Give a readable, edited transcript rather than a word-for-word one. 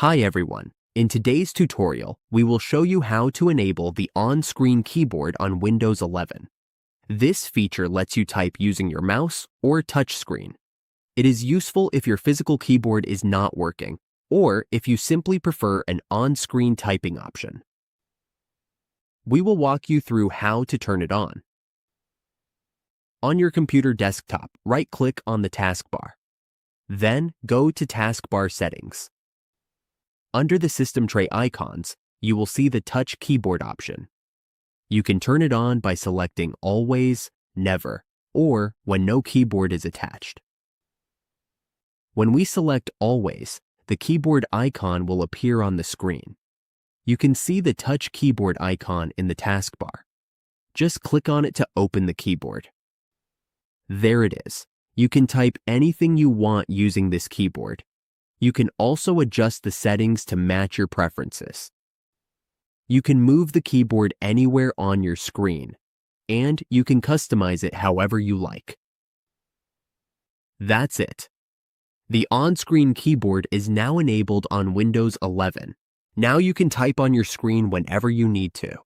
Hi everyone. In today's tutorial, we will show you how to enable the on-screen keyboard on Windows 11. This feature lets you type using your mouse or touchscreen. It is useful if your physical keyboard is not working, or if you simply prefer an on-screen typing option. We will walk you through how to turn it on. On your computer desktop, right-click on the taskbar. Then go to Taskbar Settings. Under the system tray icons, you will see the touch keyboard option. You can turn it on by selecting Always, Never, or when no keyboard is attached. When we select Always, the keyboard icon will appear on the screen. You can see the touch keyboard icon in the taskbar. Just click on it to open the keyboard. There it is. You can type anything you want using this keyboard. You can also adjust the settings to match your preferences. You can move the keyboard anywhere on your screen, and you can customize it however you like. That's it. The on-screen keyboard is now enabled on Windows 11. Now you can type on your screen whenever you need to.